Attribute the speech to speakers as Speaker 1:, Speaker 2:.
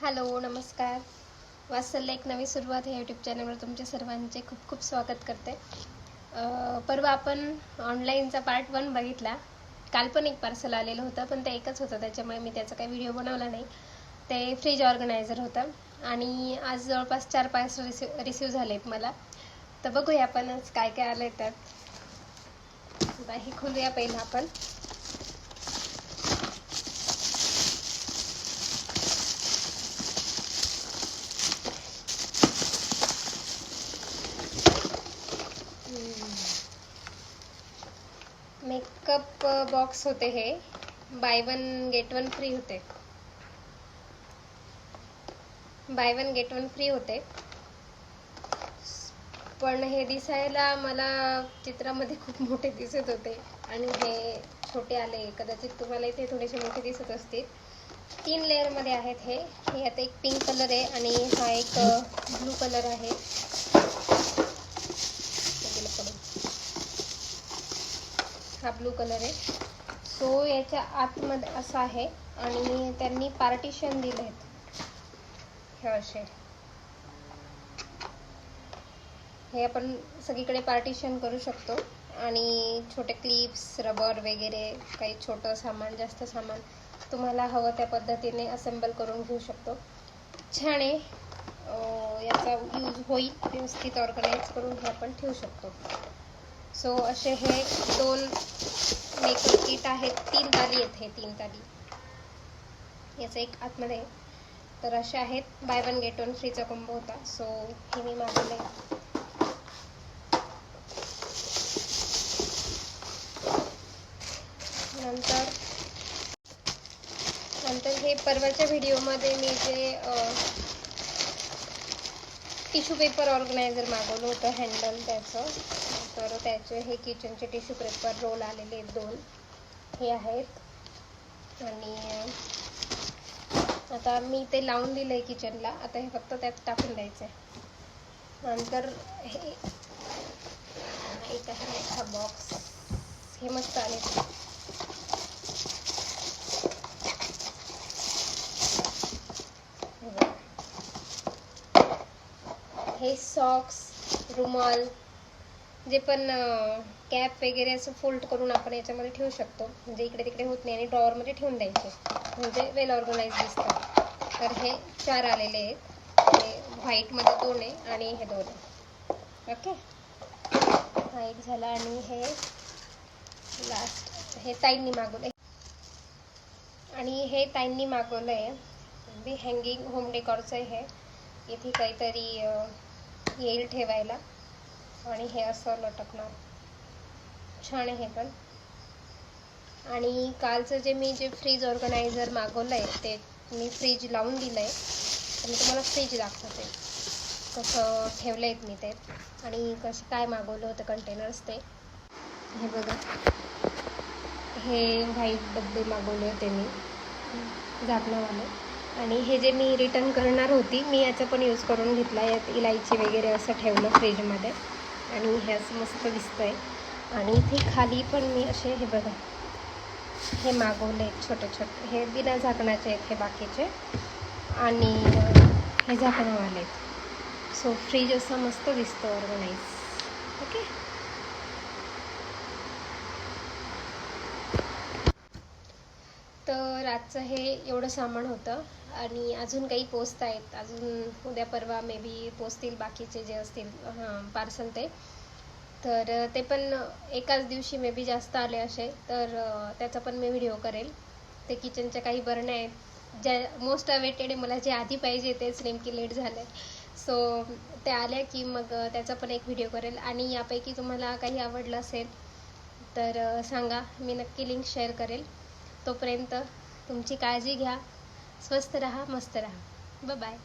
Speaker 1: Hello, नमस्कार. वात्सल्य एक नवी सुरुवात या यूट्यूब चॅनलवर तुमच्या सर्वांचे खूप खूप स्वागत करते. परवा आपण ऑनलाईनचा पार्ट 1 बघितला. काल पण एक पार्सल आलेलं होतं, पण ते एकच होतं, त्याच्यामुळे मी त्याचा काही व्हिडिओ बनवला नाही. ते फ्रीज ऑर्गनायझर होतं आणि आज जवळपास 4 पार्सल रिसीव झालेत मला. तर बघूया आपण आज काय काय आलं आहे त्यात. हे खोलूया पहिलं आपण. मेकअप बॉक्स होते हे. Bye one get one free होते. पण हे दिसायला मला चित्रामध्ये खूप मोठे दिसत होते आणि हे छोटे आले. कदाचित तुम्हाला इथे थोडेसे मोठे दिसत असतील. 3 लेअरमध्ये आहेत हे. आता एक पिंक कलर आहे आणि हा एक ब्लू कलर आहे. हा ब्लू कलर आहे. सो याच्या आतमध्ये असं आहे आणि त्यांनी पार्टिशन दिले आहेत हे असे. हे आपण सगळीकडे पार्टिशन करू शकतो आणि छोटे क्लिप्स, रबर वगैरे काही छोटं सामान, जास्त सामान तुम्हाला हवं त्या पद्धतीने असेंबल करून घेऊ शकतो. छान आहे. याचा यूज होईल, व्यवस्थित ऑर्गनाइज करून हे आपण ठेवू शकतो. सो असे हे 2 मेकअप किट आहेत. 3 ताली आहेत हे. 3 ताली याचं एक आतमध्ये. तर असे आहेत. बाय वन गेट वन फ्रीचा कॉम्बो होता. सो हे मी मागवले. नंतर हे परवाच्या व्हिडिओमध्ये मी जे टिश्यू पेपर ऑर्गनायझर मागवलं होतं, हँडल त्याचं. तर त्याचे हे किचनचे टिश्यू पेपर रोल आलेले आहेत 2 हे आहेत. आणि आता मी ते लावून दिलं आहे किचनला. आता हे फक्त त्यात टाकून द्यायचं आहे. नंतर हे एक आहे हा बॉक्स. हे मस्त आले. हे सॉक्स, रुमाल, जे पण कॅप वगैरे असं फोल्ड करून आपण याच्यामध्ये ठेवू शकतो. म्हणजे इकडे तिकडे होत नाही आणि ड्रॉवरमध्ये ठेवून द्यायचे, म्हणजे वेल ऑर्गनाइज दिसतात. तर हे 4 आलेले आहेत. हे व्हाईटमध्ये 2 आहे आणि हे 2 आहे. ओके, हा एक झाला. आणि हे लास्ट हे ताईंनी मागवलं आहे. अगदी हँगिंग होम डेकॉरचं आहे हे. इथे काहीतरी येईल ठेवायला आणि हे असं लटकणार. छान आहे हे पण. आणि कालचं जे फ्रीज ऑर्गनायझर मागवलं आहे ते मी फ्रीज लावून दिलं आहे. तर मी तुम्हाला फ्रीज दाखवते कसं ठेवलं आहे मी ते आणि कसं काय मागवलं होतं कंटेनर्स ते. हे बघा, हे व्हाईट डब्बे मागवले होते मी, झाकणावाले. आणि हे जे मी रिटर्न करणार होती, मी याचा पण यूज करून घेतला. यात इलायची वगैरे असं ठेवलं फ्रीजमध्ये आणि हे असं मस्त दिसतंय. आणि इथे खाली पण मी असे हे बघा हे मागवले छोटे छोटे. हे बिना झाकणाचे आहेत हे बाकीचे आणि हे झाकणवाले आहेत. सो फ्रीज असं मस्त दिसतं ऑर्गनाइज. ओके, तर आजचं हे एवढं सामान होतं आणि अजून काही पोचत आहेत. अजून उद्या परवा मे बी पोचतील बाकीचे जे असतील पार्सल ते. तर ते पण एकाच दिवशी मे बी जास्त आले असे तर त्याचा पण मी व्हिडिओ करेल. ते किचनच्या काही बरण्या आहेत ज्या मोस्ट अवेटेड आहे. मला जे आधी पाहिजे तेच नेमकी लेट झालं. सो त्या आल्या की मग त्याचा पण एक व्हिडिओ करेल. आणि यापैकी तुम्हाला काही आवडलं असेल तर सांगा, मी नक्की लिंक शेअर करेल. तोपर्यंत तुमची काळजी घ्या, स्वस्थ राहा, मस्त राहा. Bye bye.